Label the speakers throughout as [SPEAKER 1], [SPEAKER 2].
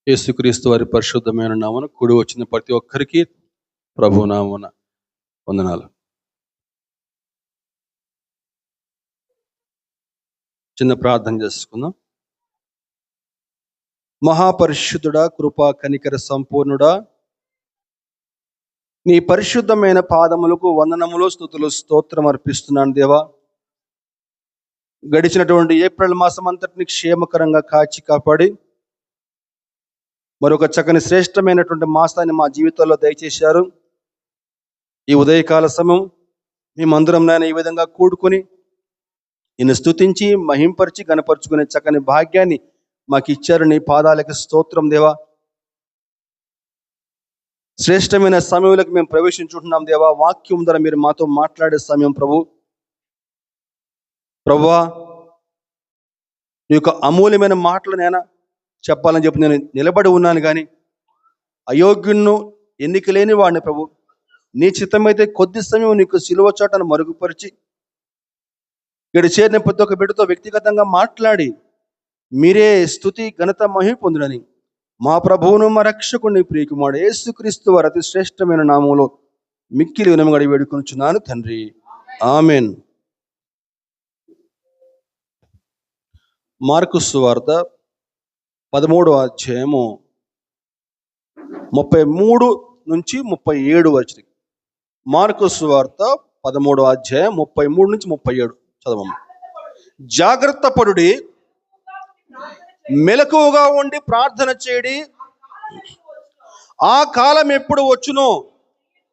[SPEAKER 1] యేసుక్రీస్తు వారి పరిశుద్ధమైన నామన కూడి వచ్చిన ప్రతి ఒక్కరికి ప్రభు నామన వందనాలు. చిన్న ప్రార్థన చేసుకుందాం. మహాపరిశుద్ధుడా, కృపా కనికర సంపూర్ణుడా, నీ పరిశుద్ధమైన పాదములకు వందనములు, స్తుతులు, స్తోత్రం అర్పిస్తున్నాను దేవా. గడిచినటువంటి ఏప్రిల్ మాసం అంతటిని క్షేమకరంగా కాచి కాపాడి మరొక చక్కని శ్రేష్టమైనటువంటి మాసాన్ని మా జీవితాల్లో దయచేశారు. ఈ ఉదయకాల సమయం మేమందరం నాయన ఈ విధంగా కూడుకొని నిన్ను స్తుతించి మహింపరిచి గణపరుచుకునే చక్కని భాగ్యాన్ని మాకు ఇచ్చారు. నీ పాదాలకు స్తోత్రం దేవా. శ్రేష్టమైన సమయంలోకి మేము ప్రవేశించుకుంటున్నాం దేవా. వాక్యం ద్వారా మీరు మాతో మాట్లాడే సమయం ప్రభువా, నీ యొక్క అమూల్యమైన మాటలు నేను చెప్పాలని చెప్పి నేను నిలబడి ఉన్నాను, కానీ అయోగ్యును, ఎన్నిక లేని వాడిని ప్రభు. నీ చిత్తమైతే కొద్ది సమయం నీకు సిలువ చాటను మరుగుపరిచి ఇక్కడ చేరిన ప్రతి ఒక్క బిడ్డతో వ్యక్తిగతంగా మాట్లాడి మీరే స్తుతి ఘనత మహిమ పొందుడని మా ప్రభువును మా రక్షకుని ప్రియకుమారుడు యేసుక్రీస్తు వారి అతి శ్రేష్టమైన నామంలో మిక్కిలి వినమగడి వేడుకొనుచున్నాను తండ్రి, ఆమెన్. మార్కు సువార్త 13వ అధ్యాయము 33 నుంచి 37 వరకు. మార్కు సువార్త 13వ అధ్యాయం 33 నుంచి 37 చదవము. జాగ్రత్త పడుడి, మెలకువగా ఉండి ప్రార్థన చేయడి, ఆ కాలం ఎప్పుడు వచ్చునో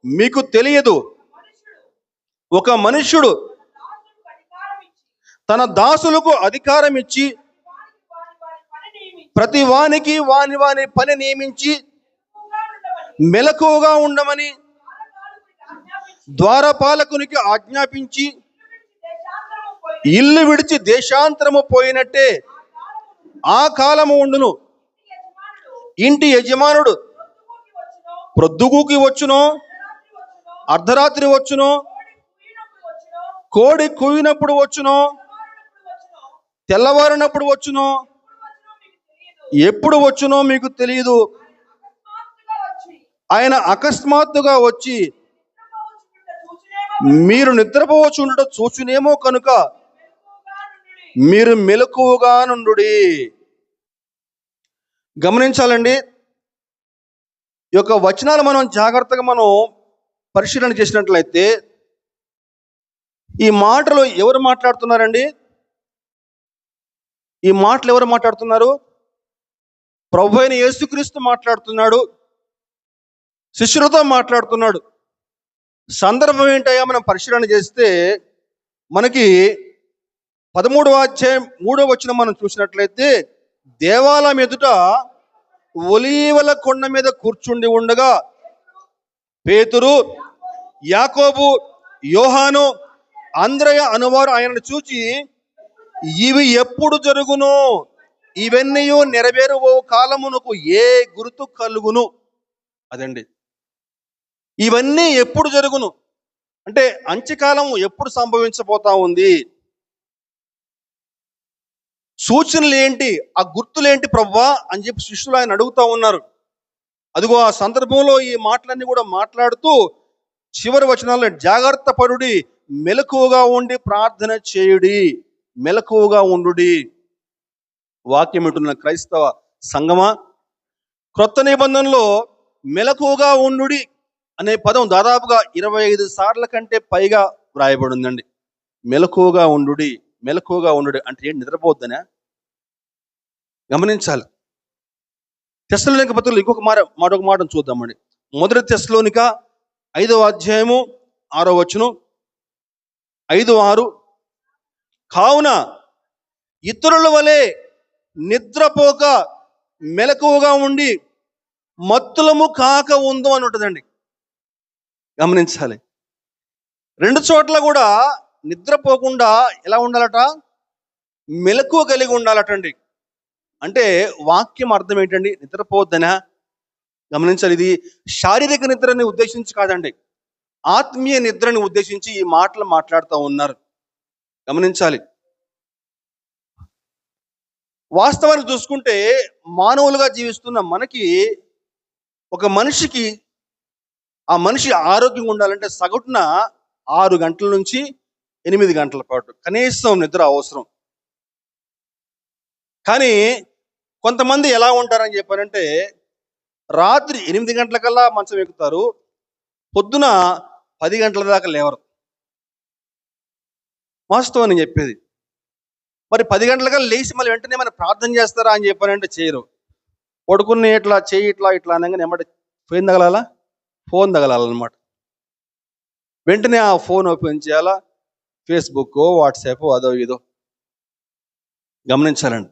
[SPEAKER 1] మీకు తెలియదు. ఒక మనుష్యుడు తన దాసులకు అధికారం ఇచ్చి ప్రతి వానికి వాని వాని పని నియమించి మెలకువగా ఉండమని ద్వారపాలకునికి ఆజ్ఞాపించి ఇల్లు విడిచి దేశాంతరము పోయినట్టే ఆ కాలము ఉండును. ఇంటి యజమానుడు ప్రొద్దుగూకి వచ్చునో, అర్ధరాత్రి వచ్చునో, కోడి కూయినప్పుడు వచ్చునో, తెల్లవారినప్పుడు వచ్చునో, ఎప్పుడు వచ్చునో మీకు తెలియదు. ఆయన అకస్మాత్తుగా వచ్చి మీరు నిద్రపోవచ్చుండట చూచునేమో, కనుక మీరు మెలకువగా నుండుడి. గమనించాలండి, ఈ యొక్క వచనాలు మనం జాగ్రత్తగా మనం పరిశీలన చేసినట్లయితే ఈ మాటలు ఎవరు మాట్లాడుతున్నారండి? ఈ మాటలు ఎవరు మాట్లాడుతున్నారు? ప్రభు అయిన యేసుక్రీస్తు మాట్లాడుతున్నాడు, శిష్యులతో మాట్లాడుతున్నాడు. సందర్భం ఏంటయ్యా మనం పరిశీలన చేస్తే మనకి 13వ అధ్యాయం 3వ వచనం మనం చూసినట్లయితే, దేవాలయం ఎదుట ఒలీవల కొండ మీద కూర్చుండి ఉండగా పేతురు, యాకోబు, యోహాను, అంద్రయ అనువారు ఆయనను చూచి, ఇవి ఎప్పుడు జరుగును? ఇవన్నీ నెరవేరువో కాలమునకు ఏ గుర్తు కలుగును? అదండి, ఇవన్నీ ఎప్పుడు జరుగును అంటే అంత్యకాలం ఎప్పుడు సంభవించబోతా ఉంది, సూచనలు ఏంటి, ఆ గుర్తులేంటి ప్రభువా అని చెప్పి శిష్యులు ఆయన అడుగుతూ ఉన్నారు. అదిగో ఆ సందర్భంలో ఈ మాటలన్నీ కూడా మాట్లాడుతూ చివరి వచనాల్లో జాగ్రత్త పడుడి, మెలకువగా ఉండి ప్రార్థన చేయుడి, మెలకువగా ఉండుడి. వాక్యం వింటున్న క్రైస్తవ సంగమా, క్రొత్త నిబంధనలో మెలకువగా ఉండుడి అనే పదం దాదాపుగా 25 సార్ల కంటే పైగా వ్రాయబడి ఉందండి. మెలకువగా ఉండుడి, మెలకువగా ఉండుడి అంటే ఏంటి? నిద్రపోవద్దనా? గమనించాలి. తెస్సలోనిక పత్రికలో ఇంకొక మాటను చూద్దామండి. 1 తెస్సలోనిక 5వ అధ్యాయము 6వ వచనం, 5:6. కావున ఇతరుల వలె నిద్రపోక మెలకువగా ఉండి మత్తులము కాక ఉందో అని ఉంటుందండి. గమనించాలి, 2 చోట్ల కూడా నిద్రపోకుండా ఎలా ఉండాలట? మెలకువ కలిగి ఉండాలటండి. అంటే వాక్యం అర్థం ఏంటండి? నిద్రపోవద్దనా? గమనించాలి, ఇది శారీరక నిద్రని ఉద్దేశించి కాదండి, ఆత్మీయ నిద్రని ఉద్దేశించి ఈ మాటలు మాట్లాడుతూ ఉన్నారు. గమనించాలి, వాస్తవానికి చూసుకుంటే మానవులుగా జీవిస్తున్న మనకి, ఒక మనిషికి, ఆ మనిషి ఆరోగ్యంగా ఉండాలంటే సగటున 6 గంటల నుంచి 8 గంటల పాటు కనీసం నిద్ర అవసరం. కానీ కొంతమంది ఎలా ఉంటారని చెప్పారంటే, రాత్రి 8 గంటలకల్లా మంచం ఎక్కుతారు, పొద్దున 10 గంటల దాకా లేవరు. వాస్తవం నేను చెప్పేది. మరి 10 గంటలకల్లా లేచి మళ్ళీ వెంటనే మనం ప్రార్థన చేస్తారా అని చెప్పారంటే చేయరు. పడుకుని ఇట్లా చేయి ఇట్లా ఇట్లా అనగానే ఎమ్మటే ఫోన్ తగలాలన్నమాట. వెంటనే ఆ ఫోన్ ఓపెన్ చేయాలా, ఫేస్బుక్, వాట్సాప్, అదో ఇదో. గమనించాలండి.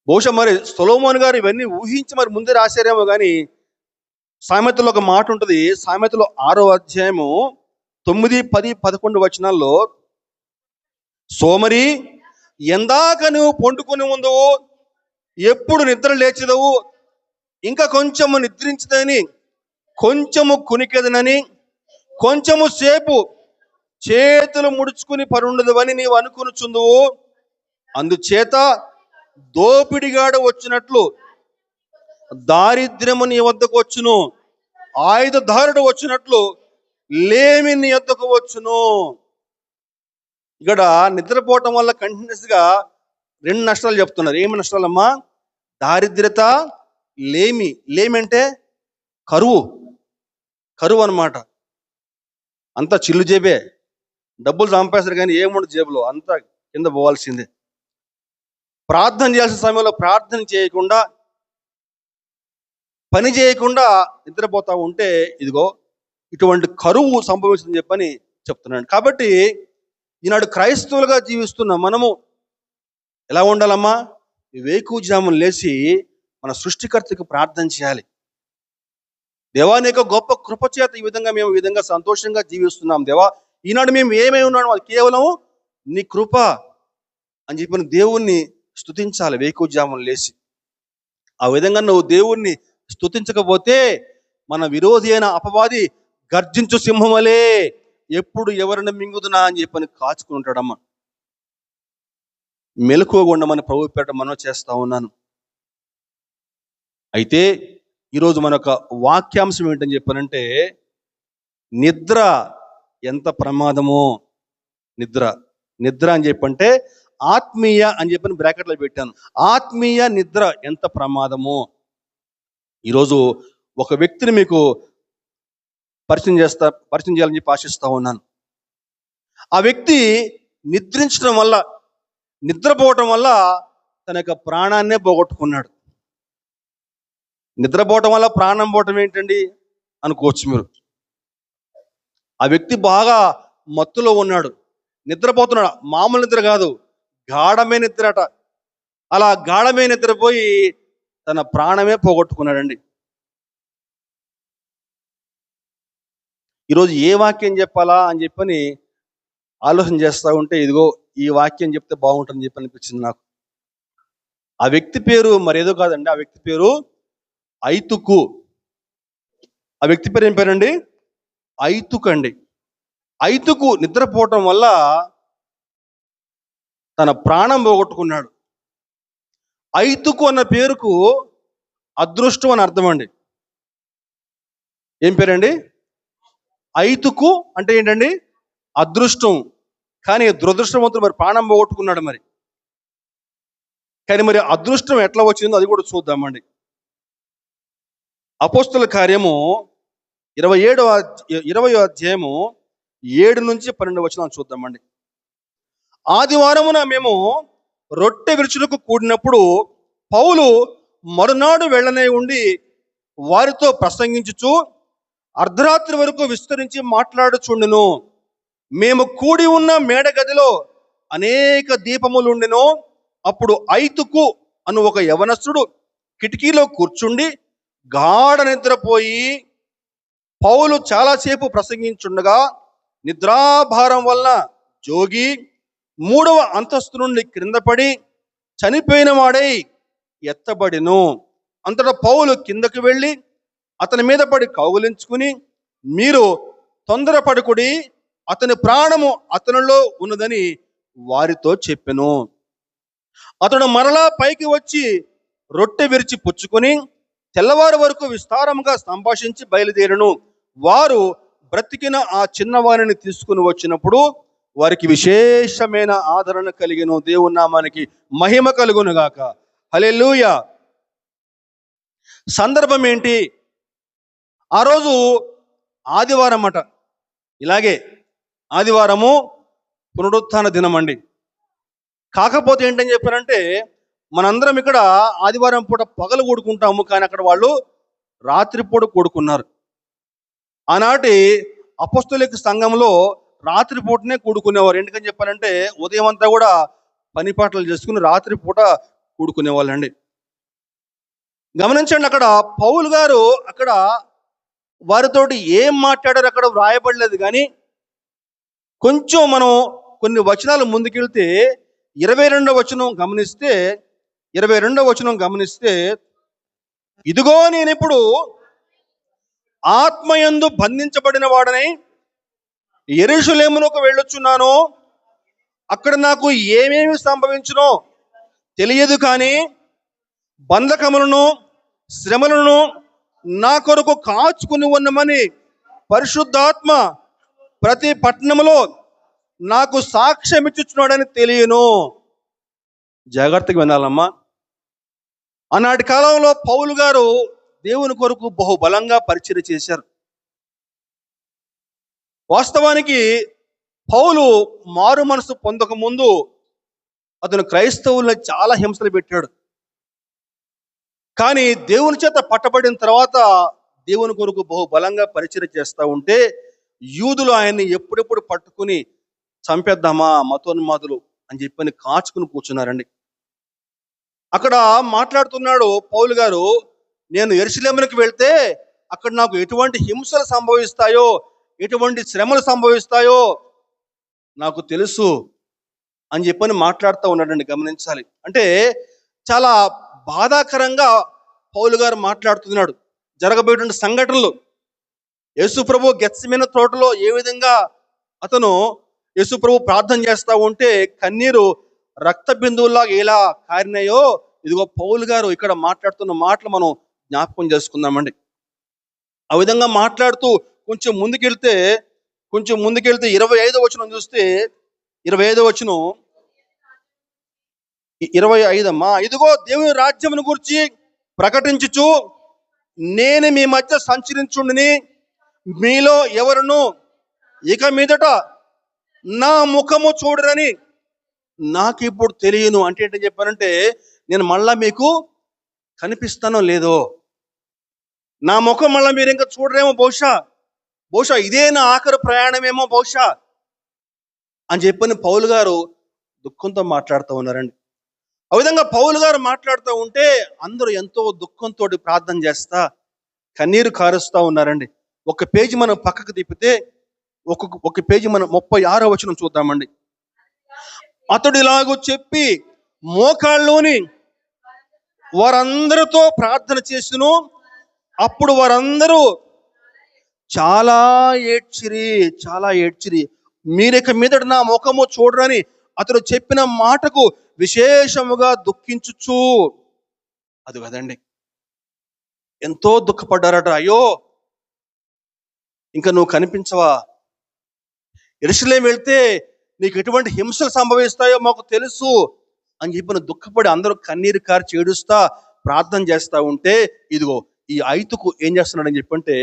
[SPEAKER 1] బహుశా మరి సొలొమోన్ గారు ఇవన్నీ ఊహించి మరి ముందే రాశారేమో కానీ, సామెతలో ఒక మాట ఉంటుంది. సామెతలో 6వ అధ్యాయము 9, 10, 11 వచనాల్లో, సోమరి, ఎందాక నువ్వు పండుకొని ఉందవు, ఎప్పుడు నిద్ర లేచదవు, ఇంకా కొంచెము నిద్రించదని, కొంచెము కునికెదనని, కొంచెము సేపు చేతులు ముడుచుకుని పరుండదువని నీవు అనుకునుచుందువు. అందుచేత దోపిడిగాడు వచ్చినట్లు దారిద్ర్యము నీ వద్దకు వచ్చును, ఆయుధదారుడు వచ్చినట్లు లేమి నీ వద్దకు వచ్చును. ఇక్కడ నిద్రపోవటం వల్ల కంటిన్యూస్ గా 2 నష్టాలు చెప్తున్నారు. ఏమి నష్టాలమ్మా? దారిద్ర్యత, లేమి. లేమి అంటే కరువు అన్నమాట. అంతా చిల్లు జేబే, డబ్బులు సంపాదిస్తారు కానీ ఏముండదు జేబులో, అంతా కింద పోవాల్సిందే. ప్రార్థన చేయాల్సిన సమయంలో ప్రార్థన చేయకుండా, పని చేయకుండా నిద్రపోతా ఉంటే ఇదిగో ఇటువంటి కరువు సంభవిస్తుందని చెప్పని చెప్తున్నాడు. కాబట్టి ఈనాడు క్రైస్తవులుగా జీవిస్తున్న మనము ఎలా ఉండాలమ్మా? వేకువజామున లేచి మన సృష్టికర్తకు ప్రార్థన చేయాలి. దేవా, నీ యొక్క గొప్ప కృపచేత ఈ విధంగా సంతోషంగా జీవిస్తున్నాం దేవా. ఈనాడు మేము ఏమై ఉన్నాము, అది కేవలం నీ కృప అని చెప్పిన దేవుణ్ణి స్తుతించాలి వేకువజామున లేచి. ఆ విధంగా నువ్వు దేవుణ్ణి స్తుతించకపోతే మన విరోధి అయిన అపవాది గర్జించు సింహమలే ఎప్పుడు ఎవరిని మింగుదునా అని చెప్పని కాచుకుని ఉంటాడమ్మా. మెలకువగా ఉండమని ప్రభు పేరట మనం చేస్తా ఉన్నాను. అయితే ఈరోజు మన యొక్క వాక్యాంశం ఏంటని చెప్పానంటే, నిద్ర ఎంత ప్రమాదమో. నిద్ర అని చెప్పంటే ఆత్మీయ అని చెప్పని బ్రాకెట్లో పెట్టాను. ఆత్మీయ నిద్ర ఎంత ప్రమాదమో. ఈరోజు ఒక వ్యక్తిని మీకు పరిచయం చేయాలని చెప్పి ఆశిస్తా ఉన్నాను. ఆ వ్యక్తి నిద్రపోవటం వల్ల తన యొక్క ప్రాణాన్నే పోగొట్టుకున్నాడు. నిద్రపోవటం వల్ల ప్రాణం పోవటం ఏంటండి అనుకోవచ్చు మీరు. ఆ వ్యక్తి బాగా మత్తులో ఉన్నాడు, నిద్రపోతున్నాడు. మామూలు నిద్ర కాదు, గాఢమే నిద్రట. అలా గాఢమే నిద్రపోయి తన ప్రాణమే పోగొట్టుకున్నాడండి. ఈరోజు ఏ వాక్యం చెప్పాలా అని చెప్పని ఆలోచన చేస్తూ ఉంటే ఇదిగో ఈ వాక్యం చెప్తే బాగుంటుందని చెప్పి అనిపించింది నాకు. ఆ వ్యక్తి పేరు మరేదో కాదండి, ఆ వ్యక్తి పేరు ఐతుకు. ఆ వ్యక్తి పేరు ఏం పేరండి? ఐతుకు అండి. ఐతుకు నిద్రపోవటం వల్ల తన ప్రాణం పోగొట్టుకున్నాడు. ఐతుకు అన్న పేరుకు అదృష్టం అని అర్థం అండి. ఏం పేరండి? ఐతుకు అంటే ఏంటండి? అదృష్టం. కానీ దురదృష్టవంతుడు మరి ప్రాణం పోగొట్టుకున్నాడు. మరి అదృష్టం ఎట్లా వచ్చిందో అది కూడా చూద్దామండి. అపోస్తుల కార్యము 20వ అధ్యాయము 7 నుంచి 12 వచనాలు చూద్దామండి. ఆదివారమున మేము రొట్టె విరుచులకు కూడినప్పుడు పౌలు మరునాడు వెళ్ళనే ఉండి వారితో ప్రసంగించుచు అర్ధరాత్రి వరకు విస్తరించి మాట్లాడుచుండెను. మేము కూడి ఉన్న మేడ గదిలో అనేక దీపములు ఉండెను. అప్పుడు ఐతుకు అను ఒక యవనస్తుడు కిటికీలో కూర్చుండి గాఢ నిద్రపోయి పౌలు చాలాసేపు ప్రసంగించుండగా నిద్రాభారం వల్ల జోగి 3వ అంతస్తు నుండి క్రింద పడి చనిపోయిన వాడై ఎత్తబడెను. అంతటా పౌలు కిందకు వెళ్ళి అతని మీద పడి కౌగిలించుకుని, మీరు తొందరపడకుడి, అతని ప్రాణము అతనిలో ఉన్నదని వారితో చెప్పెను. అతడు మరలా పైకి వచ్చి రొట్టె విరిచి పుచ్చుకొని తెల్లవారి వరకు విస్తారముగా సంభాషించి బయలుదేరను. వారు బ్రతికిన ఆ చిన్నవారిని తీసుకుని వచ్చినప్పుడు వారికి విశేషమైన ఆదరణ కలిగిన దేవుని నామానికి మహిమ కలుగును గాక. హల్లెలూయా. సందర్భం ఏంటి? ఆ రోజు ఆదివారం అట. ఇలాగే ఆదివారము పునరుత్థాన దినం అండి. కాకపోతే ఏంటని చెప్పారంటే, మనందరం ఇక్కడ ఆదివారం పూట పగలు కూడుకుంటాము, కానీ అక్కడ వాళ్ళు రాత్రిపూట కూడుకున్నారు. ఆనాటి అపొస్తలిక సంఘంలో రాత్రిపూటనే కూడుకునేవారు. ఎందుకని చెప్పారంటే, ఉదయం అంతా కూడా పని పాటలు చేసుకుని రాత్రిపూట కూడుకునేవాళ్ళండి. గమనించండి, అక్కడ పౌలు గారు అక్కడ వారితోటి ఏం మాట్లాడారు అక్కడ వ్రాయబడలేదు. కానీ కొంచెం మనం కొన్ని వచనాలు ముందుకెళ్తే 22వ వచనం గమనిస్తే, ఇదిగో నేనిప్పుడు ఆత్మయందు బంధించబడిన వాడనై యెరూషలేమునకు వెళ్ళొచ్చున్నాను. అక్కడ నాకు ఏమేమి సంభవించునో తెలియదు, కానీ బంధకములను శ్రమలను నా కొరకు కాచుకుని ఉన్నమని పరిశుద్ధాత్మ ప్రతి పట్టణములో నాకు సాక్ష్యం ఇచ్చుచున్నాడని తెలియను. జాగ్రత్తగా వినాలమ్మా. ఆనాటి కాలంలో పౌలు గారు దేవుని కొరకు బహుబలంగా పరిచర్య చేశారు. వాస్తవానికి పౌలు మారు మనసు పొందక ముందు అతను క్రైస్తవులను చాలా హింసలు పెట్టాడు. కానీ దేవుని చేత పట్టబడిన తర్వాత దేవుని కొరకు బహుబలంగా పరిచర్య చేస్తూ ఉంటే యూదులు ఆయన్ని ఎప్పుడెప్పుడు పట్టుకుని చంపేద్దామా మతోన్మాదులు అని చెప్పని కాచుకుని కూర్చున్నారండి. అక్కడ మాట్లాడుతున్నాడు పౌలు గారు, నేను యెరూషలేమునకు వెళ్తే అక్కడ నాకు ఎటువంటి హింసలు సంభవిస్తాయో, ఎటువంటి శ్రమలు సంభవిస్తాయో నాకు తెలుసు అని చెప్పని మాట్లాడుతూ ఉన్నాడండి. గమనించాలి. అంటే చాలా బాధాకరంగా పౌలు గారు మాట్లాడుతున్నాడు. జరగబోయేటువంటి సంఘటనలు, యేసు ప్రభు గెత్సెమనే తోటలో ఏ విధంగా అతను యేసు ప్రభు ప్రార్థన చేస్తూ ఉంటే కన్నీరు రక్త బిందువుల్లాగా ఎలా కారినాయో, ఇదిగో పౌలు గారు ఇక్కడ మాట్లాడుతున్న మాటలు మనం జ్ఞాపకం చేసుకుందామండి. ఆ విధంగా మాట్లాడుతూ కొంచెం ముందుకెళ్తే 25వ వచనం చూస్తే, 25వ వచనం 25 అమ్మా. ఇదిగో దేవుని రాజ్యమును గురించి ప్రకటించుచు నేను మీ మధ్య సంచరించుండిని, మీలో ఎవరును ఇక మీదట నా ముఖము చూడరని నాకు ఇప్పుడు తెలియను. అంటే ఏంటని చెప్పానంటే, నేను మళ్ళా మీకు కనిపిస్తానో లేదో, నా ముఖం మళ్ళీ మీరు ఇంకా చూడరేమో, బహుశా ఇదే నా ఆఖరి ప్రయాణమేమో బహుశా అని చెప్పని పౌలు గారు దుఃఖంతో మాట్లాడుతూ ఉన్నారండి. ఆ విధంగా పౌలు గారు మాట్లాడుతూ ఉంటే అందరూ ఎంతో దుఃఖంతో ప్రార్థన చేస్తా కన్నీరు కారుస్తూ ఉన్నారండి. ఒక పేజీ మనం పక్కకు తిప్పితే ఒక పేజీ మనం 36వ వచనం చూద్దామండి. అతడు ఇలాగూ చెప్పి మోకాళ్ళలోని వారందరితో ప్రార్థన చేసిను. అప్పుడు వారందరూ చాలా ఏడ్చిరి. మీరిక మీదట నా ముఖము చూడరని అతడు చెప్పిన మాటకు విశేషముగా దుఃఖించుచు, అది కదండి, ఎంతో దుఃఖపడ్డారట. అయ్యో, ఇంకా నువ్వు కనిపించవా, యెరూషలేము వెళ్తే నీకు ఎటువంటి హింసలు సంభవిస్తాయో మాకు తెలుసు అని చెప్పిన దుఃఖపడి అందరూ కన్నీరు కార్చి ఏడుస్తా ప్రార్థన చేస్తా ఉంటే, ఇదిగో ఈ ఐతుకు ఏం చేస్తున్నాడని చెప్పంటే,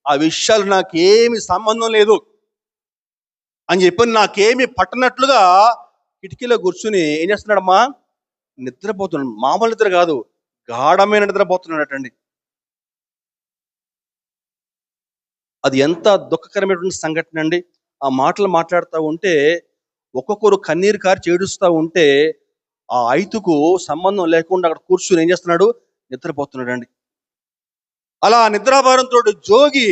[SPEAKER 1] ఆ విషయాలు నాకేమి సంబంధం లేదు అని చెప్పి నాకేమి పట్టనట్లుగా కిటికీలో కూర్చుని ఏం చేస్తున్నాడమ్మా, నిద్రపోతున్నాడు. మామూలు నిద్ర కాదు, గాఢమైన నిద్రపోతున్నాడటండి. అది ఎంత దుఃఖకరమైనటువంటి సంఘటన అండి. ఆ మాటలు మాట్లాడుతూ ఉంటే ఒక్కొక్కరు కన్నీరు కార్చి ఏడుస్తూ ఉంటే ఆ ఐతుకు సంబంధం లేకుండా అక్కడ కూర్చుని ఏం చేస్తున్నాడు, నిద్రపోతున్నాడు అండి. అలా నిద్రాభారంతో జోగి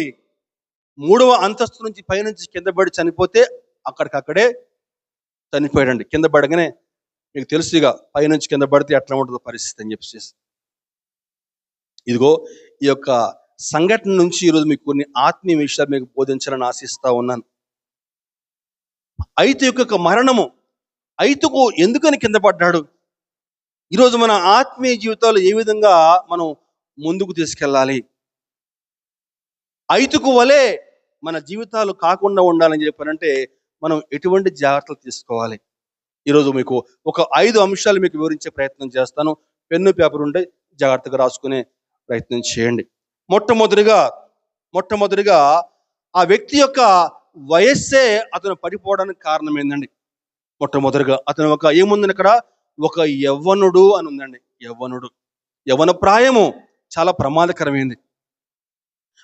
[SPEAKER 1] 3వ అంతస్తు నుంచి పైనుంచి కింద పడి చనిపోతే అక్కడికక్కడే చనిపోయాడండి. కింద పడగానే మీకు తెలుసుగా పైనుంచి కింద పడితే ఎట్లా ఉంటుందో పరిస్థితి అని చెప్పేసి. ఇదిగో ఈ యొక్క సంఘటన నుంచి ఈరోజు మీకు కొన్ని ఆత్మీయ విషయాలు మీకు బోధించాలని ఆశిస్తా ఉన్నాను. ఐతు యొక్క మరణము, ఐతుకు ఎందుకని కింద పడ్డాడు, ఈరోజు మన ఆత్మీయ జీవితాలు ఏ విధంగా మనం ముందుకు తీసుకెళ్ళాలి, ఐతుకు వలె మన జీవితాలు కాకుండా ఉండాలని చెప్పానంటే మనం ఎటువంటి జాగ్రత్తలు తీసుకోవాలి. ఈరోజు మీకు ఒక 5 అంశాలు మీకు వివరించే ప్రయత్నం చేస్తాను. పెన్ను పేపర్ ఉంటే జాగ్రత్తగా రాసుకునే ప్రయత్నం చేయండి. మొట్టమొదటిగా ఆ వ్యక్తి యొక్క వయస్సే అతను పడిపోవడానికి కారణం ఏందండి. మొట్టమొదటిగా అతను ఏముందని ఇక్కడ ఒక యవ్వనుడు అని ఉందండి. యవ్వన ప్రాయము చాలా ప్రమాదకరమైంది.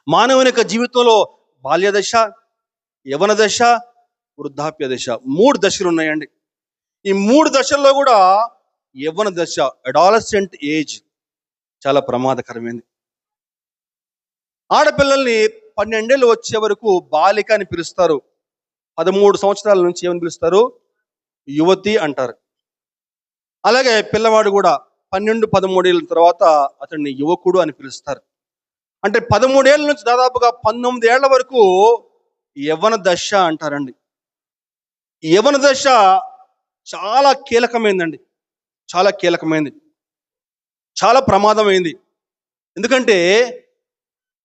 [SPEAKER 1] మానవుని యొక్క జీవితంలో బాల్య దశ, యవ్వన దశ, వృద్ధాప్య దశ, 3 దశలు ఉన్నాయండి. ఈ 3 దశల్లో కూడా యవ్వన దశ, అడాలసెంట్ ఏజ్ చాలా ప్రమాదకరమైంది. ఆడపిల్లల్ని 12 ఏళ్ళు వచ్చే వరకు బాలిక అని పిలుస్తారు. 13 సంవత్సరాల నుంచి ఏమని పిలుస్తారు? యువతి అంటారు. అలాగే పిల్లవాడు కూడా 12, 13 ఏళ్ళ తర్వాత అతన్ని యువకుడు అని పిలుస్తారు. అంటే 13 ఏళ్ళ నుంచి దాదాపుగా 19 ఏళ్ల వరకు యవ్వన దశ అంటారండి. ఈ యవ్వన దశ చాలా కీలకమైందండి. చాలా ప్రమాదమైంది. ఎందుకంటే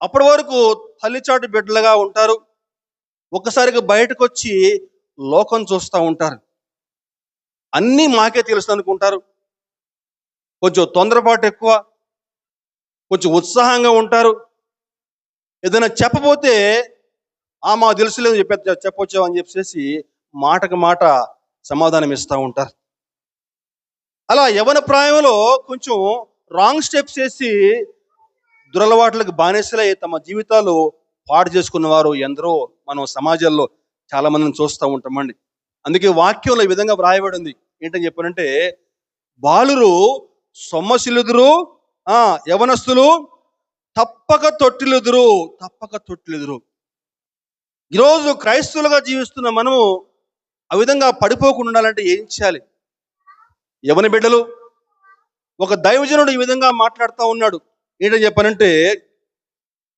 [SPEAKER 1] అప్పటి వరకు తల్లిచాటు బిడ్డలుగా ఉంటారు. ఒక్కసారిగా బయటకు వచ్చి లోకం చూస్తూ ఉంటారు. అన్నీ మాకే తెలుసు అనుకుంటారు. కొంచెం తొందరపాటు ఎక్కువ, కొంచెం ఉత్సాహంగా ఉంటారు. ఏదైనా చెప్పబోతే మాకు తెలుసులేదు చెప్పొచ్చావు అని చెప్పేసి మాటకు మాట సమాధానం ఇస్తూ ఉంటారు. అలా యవ్వన ప్రాయంలో కొంచెం రాంగ్ స్టెప్స్ వేసి దురలవాట్లకు బానిసలై తమ జీవితాలు పాడు చేసుకున్న వారు ఎందరో మనం సమాజంలో చాలా మందిని చూస్తూ ఉంటామండి. అందుకే వాక్యంలో ఈ విధంగా వ్రాయబడి ఉంది. ఏంటని చెప్పారంటే, బాలురు సొమ్మసిల్లుదురు, యవనస్తులు తప్పక తొట్టిల్లుదురు. ఈరోజు క్రైస్తవులుగా జీవిస్తున్న మనము ఆ విధంగా పడిపోకుండా ఉండాలంటే ఏం చేయాలి? యవన బిడ్డలు, ఒక దైవజనుడు ఈ విధంగా మాట్లాడుతూ ఉన్నాడు. ఏంటని చెప్పానంటే,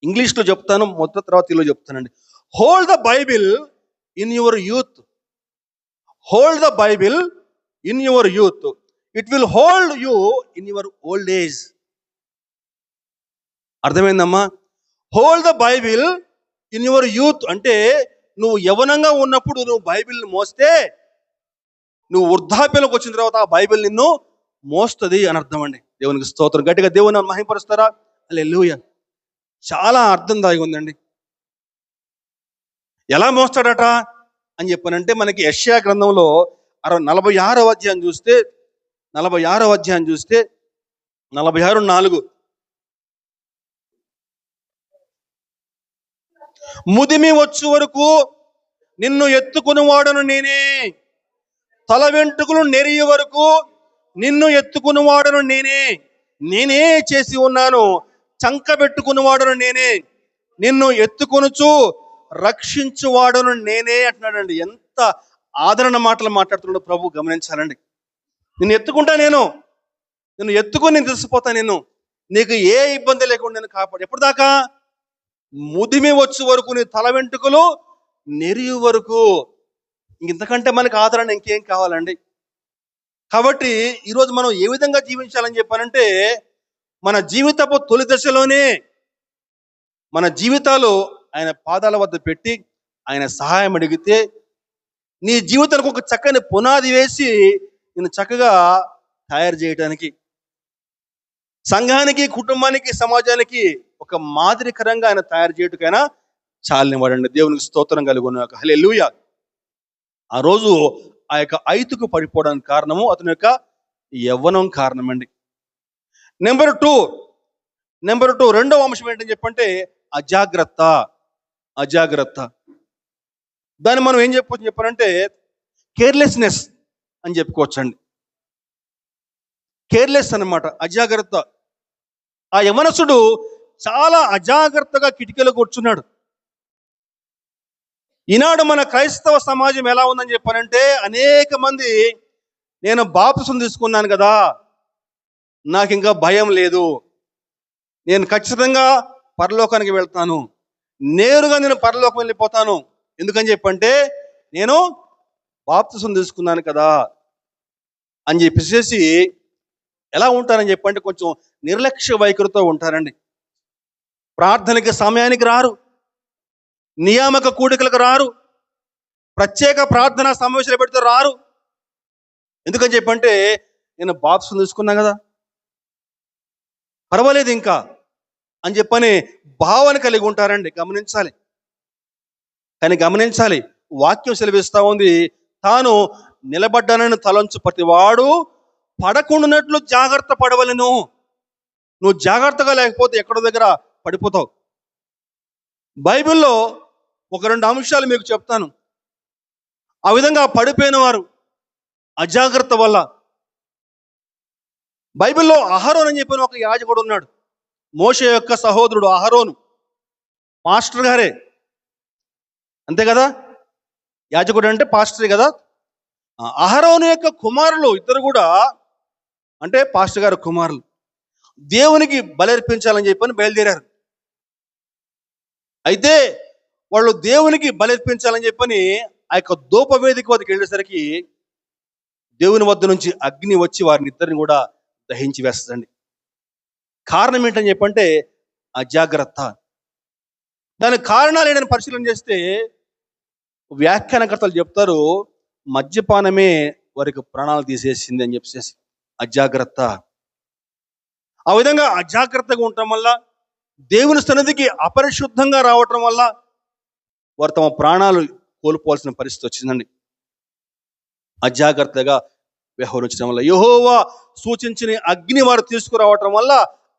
[SPEAKER 1] ఇంగ్లీష్లో చెప్తాను, తర్వాత తెలుగులో చెప్తానండి. Hold the Bible in your youth. It will hold you in your old age. అర్థమైందమ్మా? Hold the Bible in your youth అంటే నువ్వు యవనంగా ఉన్నప్పుడు నువ్వు బైబిల్ని మోస్తే నువ్వు వృద్ధాప్యంలోకి వచ్చిన తర్వాత ఆ బైబిల్ నిన్ను మోస్తుంది అని అర్థం అండి. దేవునికి స్తోత్రం. గట్టిగా దేవుని మహిమపరుస్తారా? హల్లెలూయా. చాలా అర్థం దాగి ఉందండి. ఎలా మోస్తాడట అని చెప్పానంటే, మనకి యెషయా గ్రంథంలో 46వ అధ్యాయం చూస్తే 46:4 ముదిమి వచ్చు వరకు నిన్ను ఎత్తుకుని వాడను నేనే, తల వెంట్రుకలు నెరియ వరకు నిన్ను ఎత్తుకుని వాడను నేనే చేసి ఉన్నాను, చంకబెట్టుకుని వాడను నేనే, నిన్ను ఎత్తుకొనుచు రక్షించువాడను నేనే అంటున్నాడండి. ఎంత ఆదరణ మాటలు మాట్లాడుతున్నాడు ప్రభు, గమనించాలండి. నిన్ను ఎత్తుకుంటా, నిన్ను ఎత్తుకొని నేను తెలిసిపోతా, నీకు ఏ ఇబ్బంది లేకుండా నేను కాపాడు. ఎప్పటిదాకా? ముదిమి వచ్చు వరకు, నీ తల వెంట్రుకలు నెరియు వరకు. ఇంతకంటే మనకు ఆదరణ ఇంకేం కావాలండి? కాబట్టి ఈరోజు మనం ఏ విధంగా జీవించాలని చెప్పానంటే, మన జీవితపు తొలి దశలోనే మన జీవితాలు ఆయన పాదాల వద్ద పెట్టి ఆయన సహాయం అడిగితే నీ జీవితానికి ఒక చక్కని పునాది వేసి నేను చక్కగా తయారు చేయడానికి, సంఘానికి, కుటుంబానికి, సమాజానికి ఒక మాదిరికరంగా ఆయన తయారు చేయటకైనా చాలినివ్వడండి. దేవునికి స్తోత్రం కలుగును. హల్లెలూయా. ఆ రోజు ఆ యొక్క ఐతుకు పడిపోవడానికి కారణము అతని యొక్క యవ్వనం కారణమండి. నెంబర్ టూ రెండవ అంశం ఏంటని చెప్పంటే అజాగ్రత్త. దాన్ని మనం ఏం చెప్పారంటే కేర్లెస్నెస్ అని చెప్పుకోవచ్చండి. కేర్లెస్ అన్నమాట, అజాగ్రత్త. ఆ యవనసుడు చాలా అజాగ్రత్తగా కిటికీలో కూర్చున్నాడు. ఈనాడు మన క్రైస్తవ సమాజం ఎలా ఉందని చెప్పారంటే, అనేక మంది నేను బాప్తిసం తీసుకున్నాను కదా, నాకు ఇంకా భయం లేదు, నేను ఖచ్చితంగా పరలోకానికి వెళ్తాను, నేరుగా నేను పరలోకం వెళ్ళిపోతాను, ఎందుకని చెప్పంటే నేను బాప్తిసం తీసుకున్నాను కదా అని చెప్పేసి ఎలా ఉంటారని చెప్పంటే కొంచెం నిర్లక్ష్య వైఖరితో ఉంటారండి. ప్రార్థనకి సమయానికి రారు, నియామక కూడికలకు రారు, ప్రత్యేక ప్రార్థన సమావేశాలు పెడితే రారు. ఎందుకని చెప్పంటే నేను బాప్సం తీసుకున్నా కదా, పర్వాలేదు ఇంకా అని చెప్పని భావన కలిగి ఉంటారండి. గమనించాలి. కానీ గమనించాలి, వాక్యం సెలవిస్తా ఉంది, తాను నిలబడ్డానని తలంచు ప్రతివాడు పడకుండానట్లు జాగ్రత్త పడవలను. నువ్వు జాగ్రత్తగా లేకపోతే ఎక్కడో దగ్గర పడిపోతావు. బైబిల్లో ఒక 2 అంశాలు మీకు చెప్తాను. ఆ విధంగా పడిపోయిన వారు అజాగ్రత్త వల్ల. బైబిల్లో అహరోను అని చెప్పిన ఒక యాజకుడు ఉన్నాడు. మోషే యొక్క సహోదరుడు అహరోను, పాస్టర్ గారే, అంతే కదా, యాజకుడు అంటే పాస్టరే కదా. అహరోను యొక్క కుమారులు ఇద్దరు కూడా, అంటే పాస్టర్ గారు కుమారులు, దేవునికి బలర్పించాలని చెప్పని బయలుదేరారు. అయితే వాళ్ళు దేవునికి బలర్పించాలని చెప్పని ఆ యొక్క ధూపవేదిక వద్దకు వెళ్ళేసరికి దేవుని వద్ద నుంచి అగ్ని వచ్చి వారిని ఇద్దరిని కూడా దహించి వేస్తుందండి. కారణం ఏంటని చెప్పంటే అజాగ్రత్త. దానికి కారణాలు ఏంటని పరిశీలన చేస్తే వ్యాఖ్యానకర్తలు చెప్తారు, మద్యపానమే వారికి ప్రాణాలు తీసేసింది అని చెప్పేసి. అజాగ్రత్త. ఆ విధంగా అజాగ్రత్తగా ఉండటం వల్ల, దేవుని సన్నిధికి అపరిశుద్ధంగా రావటం వల్ల వారు తమ ప్రాణాలు కోల్పోవాల్సిన పరిస్థితి వచ్చిందండి. అజాగ్రత్తగా వ్యవహరించడం వల్ల, యెహోవా సూచించిన అగ్ని వారు తీసుకురావటం వల్ల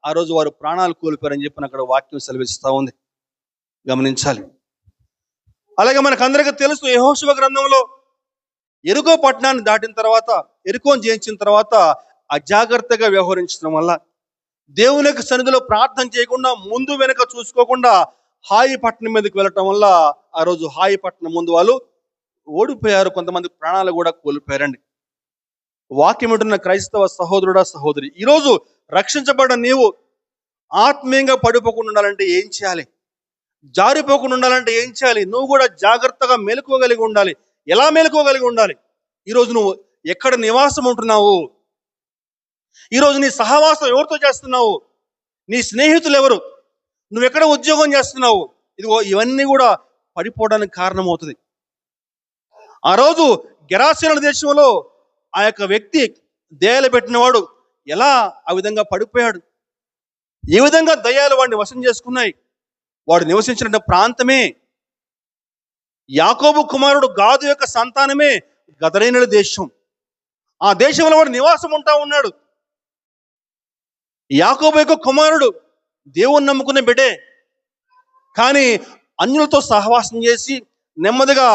[SPEAKER 1] ఆ రోజు వారు ప్రాణాలు కోల్పోయారని చెప్పిన అక్కడ వాక్యం సెలవిస్తూ ఉంది. గమనించాలి. అలాగే మనకందరికీ తెలుసు, యెహోషువ గ్రంథంలో ఎరికో పట్టణాన్ని దాటిన తర్వాత, ఎరికోని జయించిన తర్వాత అజాగ్రత్తగా వ్యవహరించడం వల్ల, దేవుని యొక్క సన్నిధిలో ప్రార్థన చేయకుండా, ముందు వెనక చూసుకోకుండా హాయి పట్టణం మీదకి వెళ్ళటం వల్ల ఆ రోజు హాయి పట్టణం ముందు వాళ్ళు ఓడిపోయారు. కొంతమంది ప్రాణాలు కూడా కోల్పోయారండి. వాక్యం ఉంటున్న క్రైస్తవ సహోదరుడా, సహోదరి, ఈరోజు రక్షించబడ్డ నీవు ఆత్మీయంగా పడిపోకుండా ఉండాలంటే ఏం చేయాలి? జారిపోకుండా ఉండాలంటే ఏం చేయాలి? నువ్వు కూడా జాగ్రత్తగా మేలుకోగలిగి ఉండాలి. ఎలా మేలుకోగలిగి ఉండాలి? ఈరోజు నువ్వు ఎక్కడ నివాసం ఉంటున్నావు? ఈరోజు నీ సహవాసం ఎవరితో చేస్తున్నావు? నీ స్నేహితులు ఎవరు? నువ్వు ఎక్కడ ఉద్యోగం చేస్తున్నావు? ఇదిగో ఇవన్నీ కూడా పడిపోవడానికి కారణమవుతుంది. ఆ రోజు గెరాసేనుల దేశంలో ఆ యొక్క వ్యక్తి దయ్యాలు పెట్టినవాడు ఎలా ఆ విధంగా పడిపోయాడు? ఏ విధంగా దయ్యాలు వాడిని వశం చేసుకున్నాయి? వాడు నివసించిన ప్రాంతమే, యాకోబు కుమారుడు గాదు యొక్క సంతానమే గదరేనుల దేశం. ఆ దేశంలో వాడు నివాసం ఉంటా ఉన్నాడు. యాకోబు యొక్క కుమారుడు దేవుణ్ణి నమ్ముకునే బిడ్డే, కానీ అన్యులతో సహవాసం చేసి నెమ్మదిగా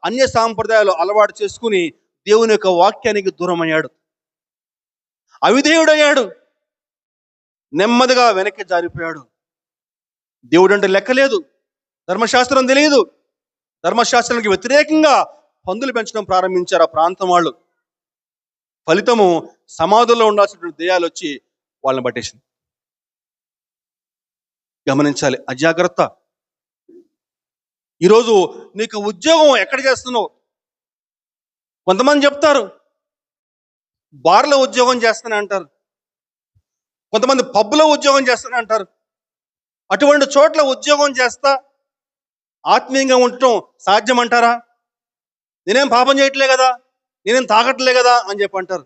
[SPEAKER 1] అన్య సాంప్రదాయాలు అలవాటు చేసుకుని దేవుని యొక్క వాక్యానికి దూరం అయ్యాడు, అవిధేయుడయ్యాడు, నెమ్మదిగా వెనక్కి జారిపోయాడు. దేవుడు అంటే లెక్కలేదు, ధర్మశాస్త్రం తెలియదు. ధర్మశాస్త్రానికి వ్యతిరేకంగా పందులు పెంచడం ప్రారంభించారు ఆ ప్రాంతం వాళ్ళు. ఫలితము సమాధుల్లో ఉండాల్సినటువంటి దయ్యాలు వచ్చి వాళ్ళని పట్టేసింది. గమనించాలి, అజాగ్రత్త. ఈరోజు నీకు ఉద్యోగం ఎక్కడ చేస్తున్నావు? కొంతమంది చెప్తారు బార్లో ఉద్యోగం చేస్తానే అంటారు, కొంతమంది పబ్లో ఉద్యోగం చేస్తానే అంటారు. అటువంటి చోట్ల ఉద్యోగం చేస్తా ఆత్మీయంగా ఉండటం సాధ్యమంటారా? నేనేం పాపం చేయట్లే కదా, నేనేం తాగట్లే కదా అని చెప్పి అంటారు.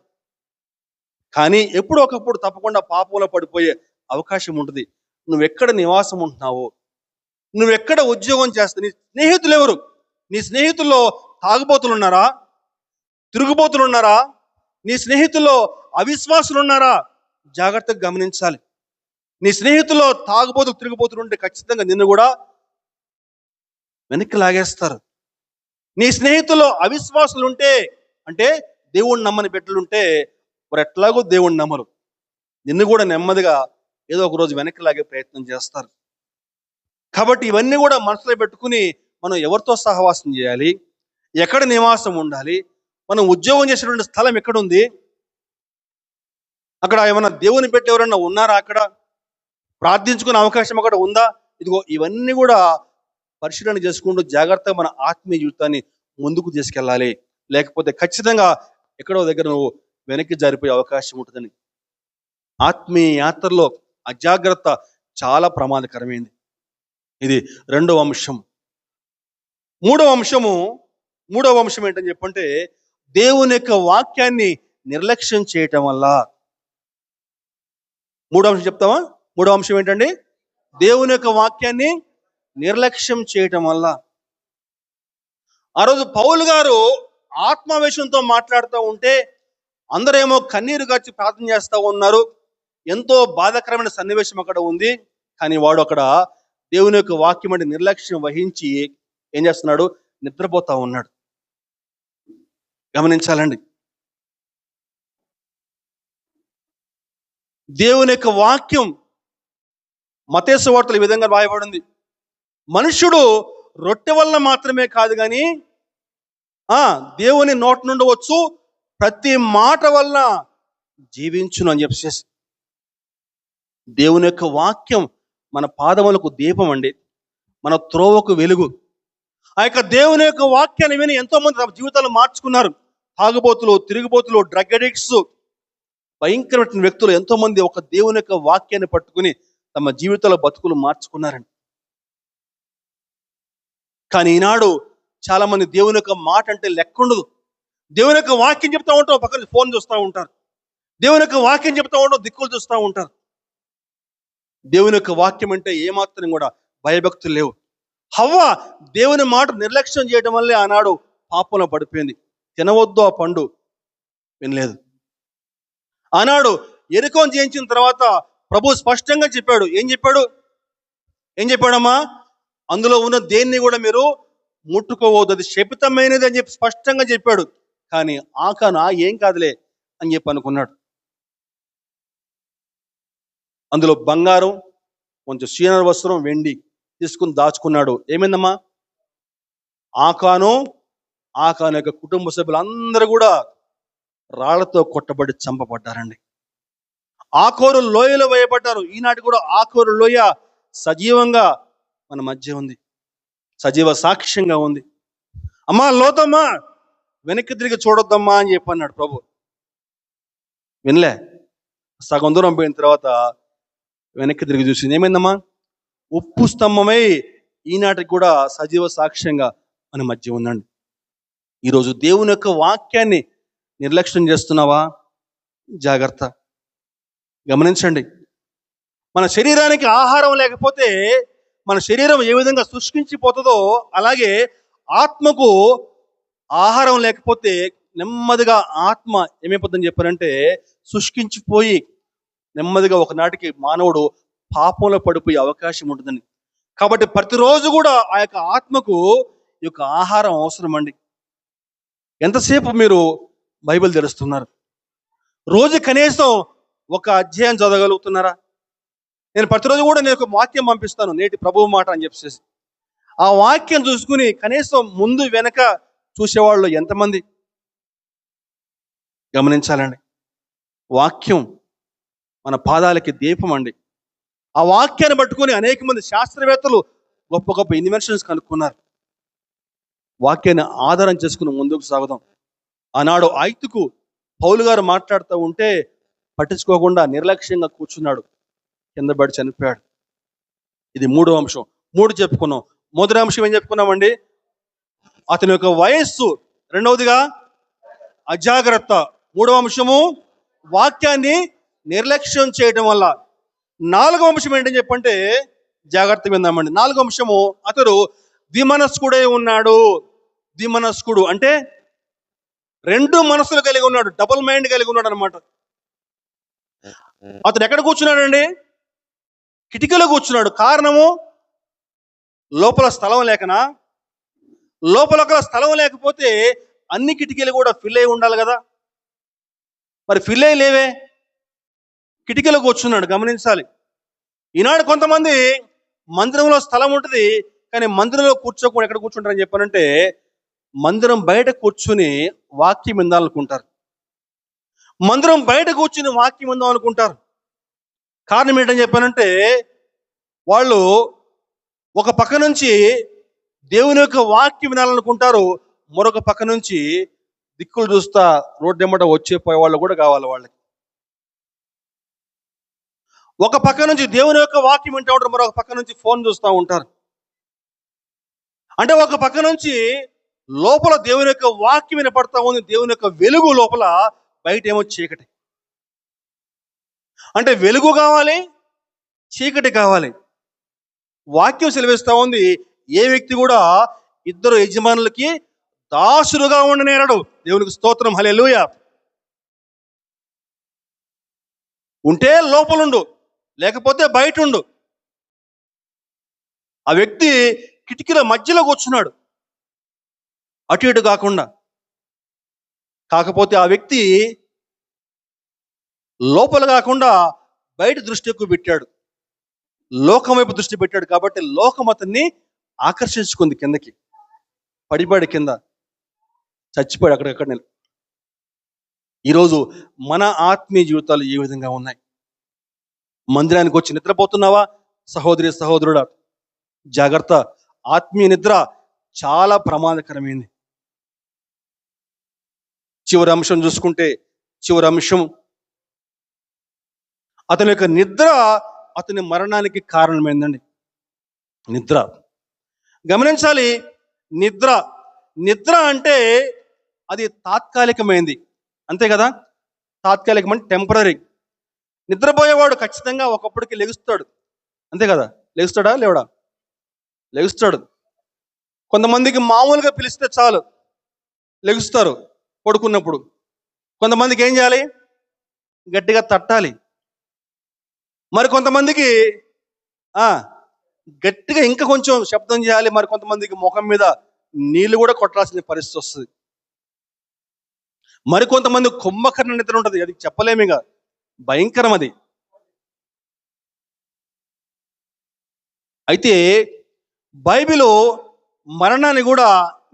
[SPEAKER 1] కానీ ఎప్పుడో ఒకప్పుడు తప్పకుండా పాపంలో పడిపోయే అవకాశం ఉంటుంది. నువ్వెక్కడ నివాసం ఉంటున్నావు? నువ్వెక్కడ ఉద్యోగం చేస్తావు? నీ స్నేహితులు ఎవరు? నీ స్నేహితుల్లో తాగుబోతులు ఉన్నారా? తిరుగుబోతులు ఉన్నారా? నీ స్నేహితుల్లో అవిశ్వాసులు ఉన్నారా? జాగ్రత్తగా గమనించాలి. నీ స్నేహితుల్లో తాగుబోతులు, తిరుగుబోతులు ఉంటే ఖచ్చితంగా నిన్ను కూడా వెనక్కి లాగేస్తారు. నీ స్నేహితుల్లో అవిశ్వాసులు ఉంటే, అంటే దేవుణ్ణి నమ్మని బిడ్డలుంటే, మరి ఎట్లాగో దేవుణ్ణి నమ్మరు, నిన్ను కూడా నెమ్మదిగా ఏదో ఒక రోజు వెనక్కి లాగే ప్రయత్నం చేస్తారు. కాబట్టి ఇవన్నీ కూడా మనసులో పెట్టుకుని మనం ఎవరితో సహవాసం చేయాలి, ఎక్కడ నివాసం ఉండాలి, మనం ఉద్యోగం చేసేటువంటి స్థలం ఎక్కడుంది, అక్కడ ఏమన్నా దేవుని పెట్టి ఎవరన్నా ఉన్నారా, అక్కడ ప్రార్థించుకునే అవకాశం అక్కడ ఉందా? ఇదిగో ఇవన్నీ కూడా పరిశీలన చేసుకుంటూ జాగ్రత్తగా మన ఆత్మీయ జీవితాన్ని ముందుకు తీసుకెళ్ళాలి. లేకపోతే ఖచ్చితంగా ఎక్కడో దగ్గర నువ్వు వెనక్కి జారిపోయే అవకాశం ఉంటుందని ఆత్మీయ యాత్రలో అజాగ్రత్త చాలా ప్రమాదకరమైంది. ఇది రెండవ అంశం. మూడవ అంశం ఏంటని చెప్పంటే, దేవుని యొక్క వాక్యాన్ని నిర్లక్ష్యం చేయటం వల్ల. మూడో అంశం చెప్తామా? మూడో అంశం ఏంటండి? దేవుని యొక్క వాక్యాన్ని నిర్లక్ష్యం చేయటం వల్ల. ఆ రోజు పౌలు గారు ఆత్మావేశంతో మాట్లాడుతూ ఉంటే అందరేమో కన్నీరు గార్చి ప్రార్థన చేస్తూ ఉన్నారు. ఎంతో బాధాకరమైన సన్నివేశం అక్కడ ఉంది. కానీ వాడు అక్కడ దేవుని యొక్క వాక్యం అంటే నిర్లక్ష్యం వహించి ఏం చేస్తున్నాడు? నిద్రపోతా ఉన్నాడు. గమనించాలండి. దేవుని యొక్క వాక్యం మత్తయి సువార్తలో ఈ విధంగా రాయబడింది. మనుష్యుడు రొట్టె వల్ల మాత్రమే కాదు కానీ దేవుని నోటి నుండి వచ్చు ప్రతి మాట వల్ల జీవించును అని చెప్పేసి. దేవుని యొక్క వాక్యం మన పాదములకు దీపం అండి, మన త్రోవకు వెలుగు. ఆ యొక్క దేవుని యొక్క వాక్యాన్ని విని ఎంతో మంది తమ జీవితాలు మార్చుకున్నారు. తాగుబోతులు, తిరుగుబోతులు, డ్రగ్ అడిక్ట్స్, భయంకరమైన వ్యక్తులు ఎంతో మంది ఒక దేవుని యొక్క వాక్యాన్ని పట్టుకుని తమ జీవితాల బతుకులు మార్చుకున్నారండి. కానీ ఈనాడు చాలా మంది దేవుని యొక్క మాట అంటే లెక్క ఉండదు. దేవుని యొక్క వాక్యం చెప్తా ఉంటాం, పక్కన ఫోన్ చూస్తూ ఉంటారు. దేవుని యొక్క వాక్యం చెప్తా ఉంటాం, దిక్కులు చూస్తూ ఉంటారు. దేవుని యొక్క వాక్యం అంటే ఏమాత్రం కూడా భయభక్తులు లేవు. హవ్వ దేవుని మాట నిర్లక్ష్యం చేయడం వల్లే ఆనాడు పాపంలో పడిపోయింది. తినవద్దు ఆ పండు, వినలేదు. ఆనాడు ఎరుకోను జయించిన తర్వాత ప్రభు స్పష్టంగా చెప్పాడు. ఏం చెప్పాడమ్మా? అందులో ఉన్న దేన్ని కూడా మీరు ముట్టుకోవద్దు, అది శపితమైనది అని చెప్పి స్పష్టంగా చెప్పాడు. కానీ ఆకాను ఏం కాదులే అని చెప్పి అనుకున్నాడు. అందులో బంగారం, కొంచెం సీనర వస్త్రం, వెండి తీసుకుని దాచుకున్నాడు. ఏమైందమ్మా? ఆకాను యొక్క కుటుంబ సభ్యులందరూ కూడా రాళ్లతో కొట్టబడి చంపబడ్డారండి. ఆకోరు లోయలో వేయబడ్డారు. ఈనాటి కూడా ఆకోరు లోయ సజీవంగా మన మధ్య ఉంది, సజీవ సాక్ష్యంగా ఉంది. అమ్మా లోతమ్మా, వెనక్కి తిరిగి చూడొద్దమ్మా అని చెప్పి అన్నాడు ప్రభు. వినలే. సగం దూరం పోయిన తర్వాత వెనక్కి తిరిగి చూసింది. ఏమైందమ్మా? ఉప్పు స్తంభమై ఈనాటికి కూడా సజీవ సాక్ష్యంగా మన మధ్య ఉందండి. ఈరోజు దేవుని యొక్క వాక్యాన్ని నిర్లక్ష్యం చేస్తున్నావా? జాగ్రత్త. గమనించండి. మన శరీరానికి ఆహారం లేకపోతే మన శరీరం ఏ విధంగా శుష్కించిపోతుందో, అలాగే ఆత్మకు ఆహారం లేకపోతే నెమ్మదిగా ఆత్మ ఏమైపోతుందని చెప్పారంటే శుష్కించిపోయి నెమ్మదిగా ఒకనాటికి మానవుడు పాపంలో పడిపోయే అవకాశం ఉంటుందండి. కాబట్టి ప్రతిరోజు కూడా ఆ యొక్క ఆత్మకు ఈ యొక్క ఆహారం అవసరం అండి. ఎంతసేపు మీరు బైబిల్ తెరుస్తున్నారు? రోజు కనీసం ఒక అధ్యాయం చదవగలుగుతున్నారా? నేను ప్రతిరోజు కూడా నేను ఒక వాక్యం పంపిస్తాను, నేటి ప్రభువు మాట అని చెప్పేసి. ఆ వాక్యం చూసుకుని కనీసం ముందు వెనక చూసేవాళ్ళు ఎంతమంది? గమనించాలండి. వాక్యం మన పాదాలకి దీపం అండి. ఆ వాక్యాన్ని పట్టుకొని అనేక మంది శాస్త్రవేత్తలు గొప్ప గొప్ప ఇన్వెన్షన్స్ కనుక్కున్నారు. వాక్యాన్ని ఆధారం చేసుకుని ముందుకు సాగుదాం. ఆనాడు ఐతుకు పౌలు గారు మాట్లాడుతూ ఉంటే పట్టించుకోకుండా నిర్లక్ష్యంగా కూర్చున్నాడు, కింద పడి చనిపోయాడు. ఇది మూడో అంశం. 3 చెప్పుకున్నాం. మొదటి అంశం ఏం చెప్పుకున్నామండి? అతని యొక్క వయస్సు. రెండవదిగా అజాగ్రత్త. మూడవ అంశము వాక్యాన్ని నిర్లక్ష్యం చేయటం వల్ల. 4వ అంశం ఏంటని చెప్పంటే జాగ్రత్త విందామండి. 4వ అంశము అతడు ద్విమనస్కుడై ఉన్నాడు. ద్విమనస్కుడు అంటే 2 మనసులు కలిగి ఉన్నాడు, డబుల్ మైండ్ కలిగి ఉన్నాడు అనమాట. అతడు ఎక్కడ కూర్చున్నాడండి? కిటికీలో కూర్చున్నాడు. కారణము లోపల స్థలం లేకనా? లోపల స్థలం లేకపోతే అన్ని కిటికీలు కూడా ఫిల్ అయి ఉండాలి కదా. మరి ఫిల్ అయి లేవే, కిటికీలో కూర్చున్నాడు. గమనించాలి. ఈనాడు కొంతమంది మందిరంలో స్థలం ఉంటుంది, కానీ మందిరంలో కూర్చోకుండా ఎక్కడ కూర్చుంటారని చెప్పానంటే మందిరం బయట కూర్చుని వాక్యం విందాలనుకుంటారు. మందిరం బయట కూర్చుని వాక్యం విందాం అనుకుంటారు. కారణం ఏంటని చెప్పానంటే వాళ్ళు ఒక పక్క నుంచి దేవుని యొక్క వాక్యం వినాలనుకుంటారు, మరొక పక్క నుంచి దిక్కులు చూస్తా రోడ్డు ఎమ్మట వచ్చే పోయే వాళ్ళు కూడా కావాలి వాళ్ళకి. ఒక పక్క నుంచి దేవుని యొక్క వాక్యం వింటూ ఉంటారు, మరొక పక్క నుంచి ఫోన్ చూస్తూ ఉంటారు. అంటే ఒక పక్క నుంచి లోపల దేవుని యొక్క వాక్యం వినపడతా ఉంది, దేవుని యొక్క వెలుగు లోపల, బయట ఏమో చీకటి. అంటే వెలుగు కావాలి, చీకటి కావాలి. వాక్యం సెలవిస్తా ఉంది, ఏ వ్యక్తి కూడా ఇద్దరు యజమానులకి దాసులుగా ఉండనేరడు. దేవునికి స్తోత్రం, హల్లెలూయా. ఉంటే లోపలుండు, లేకపోతే బయట ఉండు. ఆ వ్యక్తి కిటికీల మధ్యలో కూర్చున్నాడు, అటు ఇటు కాకుండా. కాకపోతే ఆ వ్యక్తి లోపల కాకుండా బయట దృష్టి ఎక్కువ పెట్టాడు, లోకం వైపు దృష్టి పెట్టాడు. కాబట్టి లోకం అతన్ని ఆకర్షించుకుంది, కిందకి పడిపాడు, కింద చచ్చిపోయాడు అక్కడెక్కడ. ఈరోజు మన ఆత్మీయ జీవితాలు ఏ విధంగా ఉన్నాయి? మందిరానికి వచ్చి నిద్రపోతున్నావా? సహోదరి సహోదరుడా, జాగ్రత్త. ఆత్మీయ నిద్ర చాలా ప్రమాదకరమైంది. చివరి అంశం చూసుకుంటే, చివరి అంశం అతని యొక్క నిద్ర అతని మరణానికి కారణమైందండి. నిద్ర గమనించాలి. నిద్ర నిద్ర అంటే అది తాత్కాలికమైంది, అంతే కదా? తాత్కాలికం అంటే టెంపరీ. నిద్రపోయేవాడు ఖచ్చితంగా ఒకప్పటికి లెగుస్తాడు, అంతే కదా? లెగుస్తాడా? లేవడా? లెగుస్తాడు. కొంతమందికి మామూలుగా పిలిస్తే చాలు లెగుస్తారు పడుకున్నప్పుడు. కొంతమందికి ఏం చేయాలి? గట్టిగా తట్టాలి. మరి కొంతమందికి గట్టిగా ఇంకా కొంచెం శబ్దం చేయాలి. మరి కొంతమందికి ముఖం మీద నీళ్లు కూడా కొట్టాల్సిన పరిస్థితి వస్తుంది. మరి కొంతమంది కుంభకర్ణ నిద్ర ఉంటుంది, అది చెప్పలేమిగా, భయంకరం అది. అయితే బైబిలు మరణాన్ని కూడా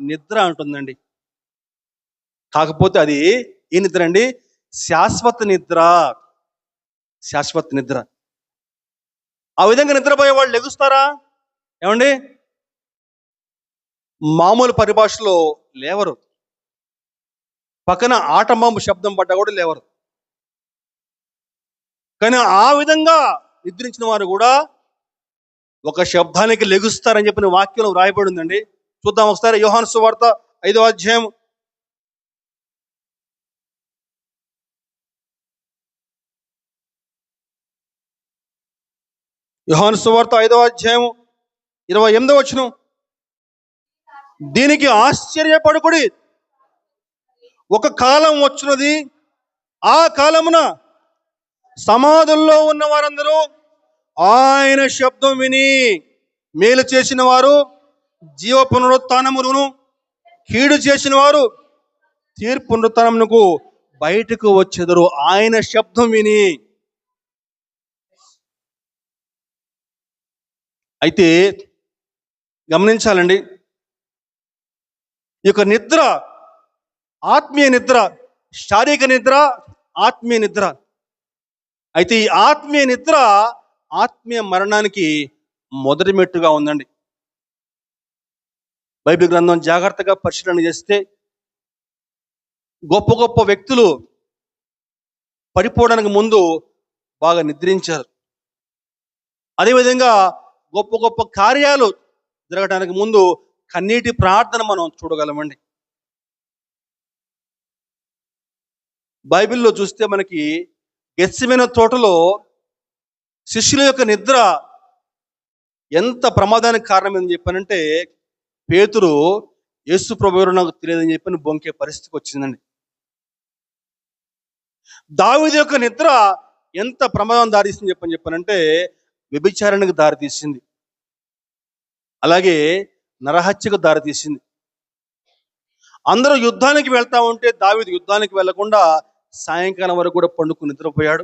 [SPEAKER 1] నిద్ర అంటుందండి. కాకపోతే అది ఏ నిద్ర అండి? శాశ్వత నిద్ర. శాశ్వత నిద్ర. ఆ విధంగా నిద్రపోయే వాళ్ళు లెగుస్తారా? ఏమండి, మామూలు పరిభాషలో లేవరు. పక్కన ఆటంబాంబు శబ్దం పడ్డా కూడా లేవరు. కానీ ఆ విధంగా నిద్రించిన వారు కూడా ఒక శబ్దానికి లెగుస్తారని చెప్పిన వాక్యంలో వ్రాయబడి ఉందండి. చూద్దాం ఒకసారి. యోహాను సువార్త 5వ అధ్యాయం 28వ వచనం. దీనికి ఆశ్చర్యపడుకుడి, ఒక కాలం వచ్చున్నది, ఆ కాలమున సమాధుల్లో ఉన్న వారందరూ ఆయన శబ్దం విని మేలు చేసిన వారు జీవ పునరుత్థానమును, కీడు చేసిన వారు తీర్పు పునరుత్థానమునకు బయటకు వచ్చెదరు. ఆయన శబ్దం విని. అయితే గమనించాలండి, ఈ యొక్క నిద్ర ఆత్మీయ నిద్ర, శారీరక నిద్ర, ఆత్మీయ నిద్ర. అయితే ఈ ఆత్మీయ నిద్ర ఆత్మీయ మరణానికి మొదటి మెట్టుగా ఉందండి. బైబిల్ గ్రంథం జాగ్రత్తగా పరిశీలన చేస్తే గొప్ప గొప్ప వ్యక్తులు పడిపోవడానికి ముందు బాగా నిద్రించారు. అదేవిధంగా గొప్ప గొప్ప కార్యాలు జరగడానికి ముందు కన్నీటి ప్రార్థన మనం చూడగలమండి. బైబిల్లో చూస్తే మనకి గెత్సెమనే తోటలో శిష్యుల యొక్క నిద్ర ఎంత ప్రమాదానికి కారణమని చెప్పానంటే, పేతురు యేసు ప్రభువు ఎవరో నాకు తెలియదని చెప్పని బొంకే పరిస్థితికి వచ్చిందండి. దావీదు యొక్క నిద్ర ఎంత ప్రమాదం దారితీసింది చెప్పానంటే, వ్యభిచారానికి దారితీసింది, అలాగే నరహత్యకు దారితీసింది. అందరూ యుద్ధానికి వెళ్తా ఉంటే దావీదు యుద్ధానికి వెళ్లకుండా సాయంకాలం వరకు కూడా పండుకుని నిద్రపోయాడు.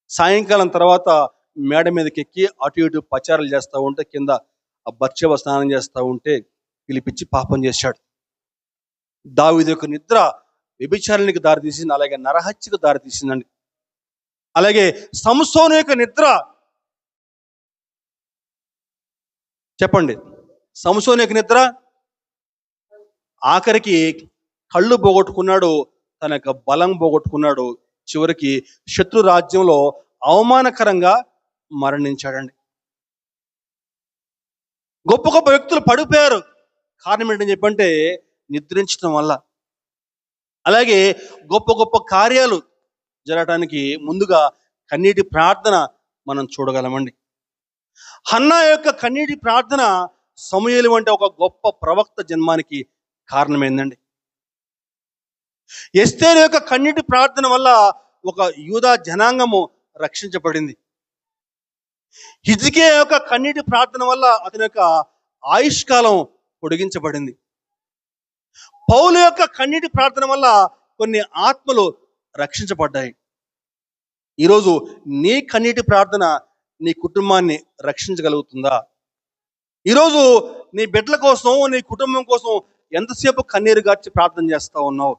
[SPEAKER 1] సాయంకాలం తర్వాత మేడ మీదకి ఎక్కి అటు ఇటు పచారాలు చేస్తూ ఉంటే, కింద ఆ బత్షెబ స్నానం చేస్తూ ఉంటే పిలిపించి పాపం చేశాడు. దావీదు యొక్క నిద్ర వ్యభిచారానికి దారితీసింది, అలాగే నరహత్యకు దారితీసిందండి. అలాగే సంసోను యొక్క నిద్ర, చెప్పండి, సంసోను యొక్క నిద్ర ఆఖరికి కళ్ళు పోగొట్టుకున్నాడు, తన యొక్క బలం పోగొట్టుకున్నాడు. చివరికి శత్రు రాజ్యంలో అవమానకరంగా మరణించాడండి. గొప్ప గొప్ప వ్యక్తులు పడిపోయారు. కారణం ఏంటని చెప్పంటే నిద్రించడం వల్ల. అలాగే గొప్ప గొప్ప కార్యాలు జరగడానికి ముందుగా కన్నీటి ప్రార్థన మనం చూడగలమండి. హన్నా యొక్క కన్నీటి ప్రార్థన సమూయేలు వంటి ఒక గొప్ప ప్రవక్త జన్మానికి కారణమైందండి. ఎస్తేరు యొక్క కన్నీటి ప్రార్థన వల్ల ఒక యూదా జనాంగము రక్షించబడింది. హిజ్కియా యొక్క కన్నీటి ప్రార్థన వల్ల అతని యొక్క ఆయుష్కాలం పొడిగించబడింది. పౌలు యొక్క కన్నీటి ప్రార్థన వల్ల కొన్ని ఆత్మలు రక్షించబడ్డాయి. ఈరోజు నీ కన్నీటి ప్రార్థన నీ కుటుంబాన్ని రక్షించగలుగుతుందా? ఈరోజు నీ బిడ్డల కోసం, నీ కుటుంబం కోసం ఎంతసేపు కన్నీరు గార్చి ప్రార్థన చేస్తా ఉన్నావు?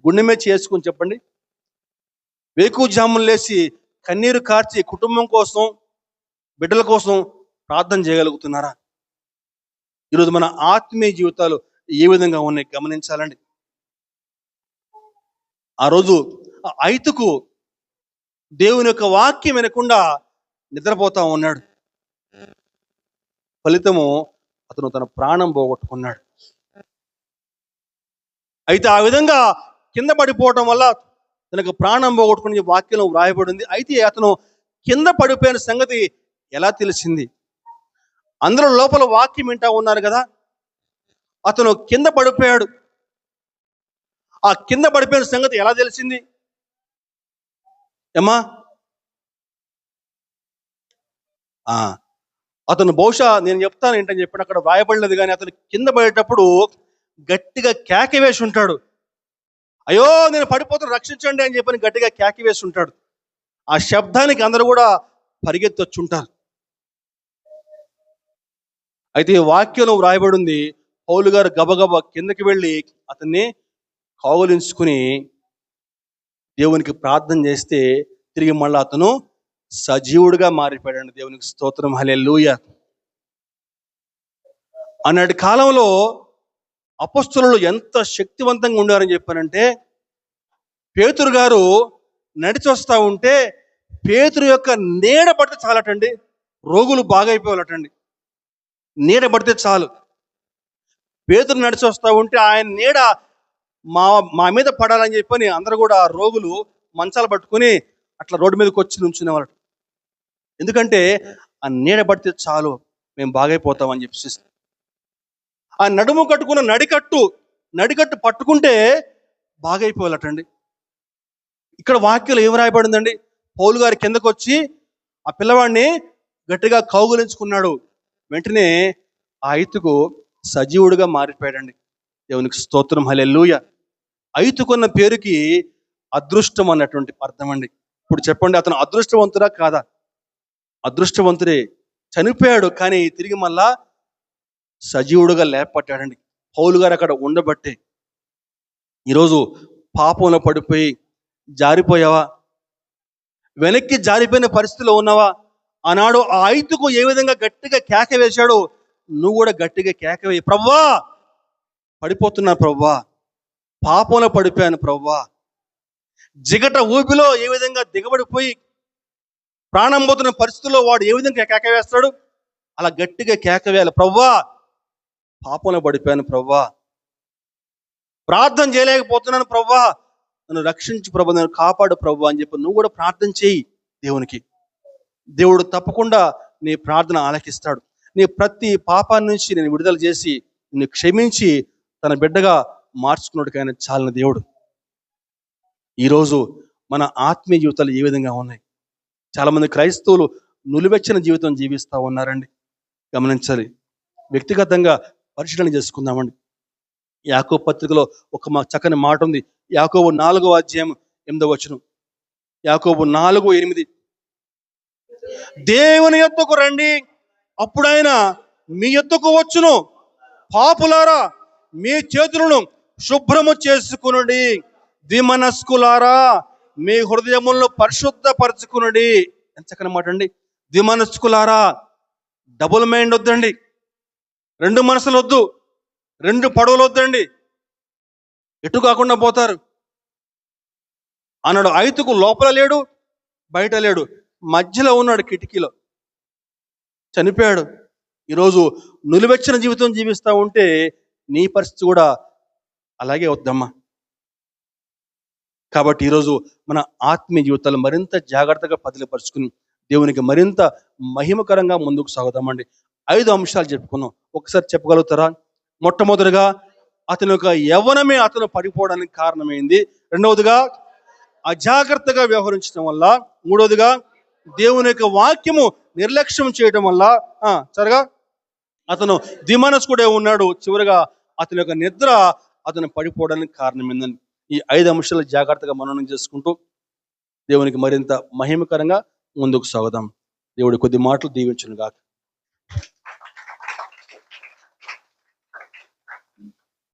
[SPEAKER 1] గుండె మీద చేసుకుని చెప్పండి. వేకువజామున లేచి కన్నీరు కార్చి కుటుంబం కోసం, బిడ్డల కోసం ప్రార్థన చేయగలుగుతున్నారా? ఈరోజు మన ఆత్మీయ జీవితాలు ఏ విధంగా ఉన్నాయి గమనించాలండి. ఆ రోజు ఐతుకు దేవుని యొక్క వాక్యం వినకుండా నిద్రపోతా ఉన్నాడు. ఫలితము అతను తన ప్రాణం పోగొట్టుకున్నాడు. అయితే ఆ విధంగా కింద పడిపోవటం వల్ల తనకు ప్రాణం పోగొట్టుకుని వాక్యం వ్రాయబడింది. అయితే అతను కింద పడిపోయిన సంగతి ఎలా తెలిసింది? అందరూ లోపల వాక్యం వింటా ఉన్నారు కదా. అతను కింద పడిపోయాడు. ఆ కింద పడిపోయిన సంగతి ఎలా తెలిసింది ఏమా? అతను బహుశా నేను చెప్తాను ఏంటని చెప్పాడు, అక్కడ వ్రాయబడలేదు కానీ అతను కింద పడేటప్పుడు గట్టిగా కేక వేసి ఉంటాడు. అయ్యో నేను పడిపోతాను రక్షించండి అని చెప్పని గట్టిగా కేక వేసి ఉంటాడు. ఆ శబ్దానికి అందరూ కూడా పరిగెత్తి వచ్చి ఉంటారు. అయితే ఈ వాక్యంలో వ్రాయబడి ఉంది, పౌలు గారు గబగబా కిందకి వెళ్ళి అతన్ని కౌగిలించుకుని దేవునికి ప్రార్థన చేస్తే తిరిగి మళ్ళీ అతను సజీవుడిగా మారిపోయాడు. దేవునికి స్తోత్రం, హల్లెలూయా. అన్నటి కాలంలో అపొస్తలులు ఎంత శక్తివంతంగా ఉండారని చెప్పానంటే, పేతురు గారు నడిచి వస్తూ ఉంటే పేతురు యొక్క నీడ పడితే చాలటండి రోగులు బాగైపోవాలటండి. నీడ పడితే చాలు. పేతురు నడిచి వస్తూ ఉంటే ఆయన నీడ మా మీద పడాలని చెప్పని అందరూ కూడా రోగులు మంచాలు పట్టుకుని అట్లా రోడ్డు మీదకి వచ్చి నుంచునేవాళ్ళు. ఎందుకంటే ఆ నీడ పడితే చాలు మేము బాగైపోతామని చెప్పేసి. ఆ నడుము కట్టుకున్న నడికట్టు పట్టుకుంటే బాగైపోవాలటండి. ఇక్కడ వాక్యంలో ఏం రాయబడిందండి? పౌలు గారి కిందకు వచ్చి ఆ పిల్లవాడిని గట్టిగా కౌగులించుకున్నాడు. వెంటనే ఆ ఐతుకు సజీవుడిగా మారిపోయాడండి. దేవునికి స్తోత్రం, హల్లెలూయా. ఐతుకున్న పేరుకి అదృష్టం అన్నటువంటి అర్థం అండి. ఇప్పుడు చెప్పండి, అతను అదృష్టవంతుడా కాదా? అదృష్టవంతుడే. చనిపోయాడు కానీ తిరిగి మళ్ళా సజీవుడుగా లేపట్టాడండి. పౌలు గారు అక్కడ ఉండబట్టే. ఈరోజు పాపంలో పడిపోయి జారిపోయావా? వెనక్కి జారిపోయిన పరిస్థితిలో ఉన్నావా? ఆనాడు ఆ ఐతుకు ఏ విధంగా గట్టిగా కేక వేశాడో నువ్వు కూడా గట్టిగా కేక వేయి. ప్రభువా పడిపోతున్నా, ప్రభువా పాపంలో పడిపోయాను, ప్రభువా. జిగట ఊపిలో ఏ విధంగా దిగబడిపోయి ప్రాణం పోతున్న పరిస్థితుల్లో వాడు ఏ విధంగా కేక వేస్తాడు? అలా గట్టిగా కేక వేయాలి. ప్రభువా పాపంలో పడిపోయాను, ప్రభువా ప్రార్థన చేయలేకపోతున్నాను, ప్రభువా నన్ను రక్షించు ప్రభువా, నన్ను కాపాడు ప్రభువా అని చెప్పి నువ్వు కూడా ప్రార్థన చేయి దేవునికి. దేవుడు తప్పకుండా నీ ప్రార్థన ఆలకిస్తాడు. నీ ప్రతి పాపాన్ని నుంచి నేను విడుదల చేసి నిన్ను క్షమించి తన బిడ్డగా మార్చుకున్నట్టుకైనా చాలిన దేవుడు. ఈరోజు మన ఆత్మీయ జీవితాలు ఏ విధంగా ఉన్నాయి? చాలామంది క్రైస్తవులు నులివెచ్చిన జీవితం జీవిస్తూ ఉన్నారండి. గమనించాలి. వ్యక్తిగతంగా పరిశీలన చేసుకుందామండి. యాకోబు పత్రికలో ఒక చక్కని మాట ఉంది. యాకోబు 4వ అధ్యాయం 8వ వచనం. యాకోబు 4:8. దేవుని యొద్దకు రండి, అప్పుడైన మీ యొద్దకు వచ్చును. పాపులారా మీ చేతులను శుభ్రము చేసుకునుడి. ద్విమనస్కులారా మీ హృదయములను పరిశుద్ధపరచుకునుడి. ఎంత చక్కని మాట అండి. ద్విమనస్కులారా, డబుల్ మైండ్ వద్దండి, 2 మనసులు వద్దు, 2 పడవలు వద్దండి, ఎటు కాకుండా పోతారు అన్నాడు. ఐతుకు లోపల లేడు, బయట లేడు, మధ్యలో ఉన్నాడు, కిటికీలో చనిపోయాడు. ఈరోజు నులివెచ్చని జీవితం జీవిస్తూ ఉంటే నీ పరిస్థితి కూడా అలాగే అవుద్దమ్మా. కాబట్టి ఈరోజు మన ఆత్మీయ జీవితాలు మరింత జాగ్రత్తగా పదిలపరుచుకుని దేవునికి మరింత మహిమకరంగా ముందుకు సాగుదామండి. 5 అంశాలు చెప్పుకున్నాం, ఒకసారి చెప్పగలుగుతారా? మొట్టమొదటిగా అతని యొక్క యవ్వనమే అతను పడిపోవడానికి కారణమైంది. రెండవదిగా అజాగ్రత్తగా వ్యవహరించడం వల్ల. మూడవదిగా దేవుని యొక్క వాక్యము నిర్లక్ష్యం చేయడం వల్ల. సరిగా అతను ద్విమనస్కుడే ఉన్నాడు. చివరిగా అతని యొక్క నిద్ర అతను పడిపోవడానికి కారణమైందని. ఈ 5 అంశాలు జాగ్రత్తగా మననం చేసుకుంటూ దేవునికి మరింత మహిమకరంగా ముందుకు సాగుదాం. దేవుడి కొద్ది మాటలు దీవించును గాక.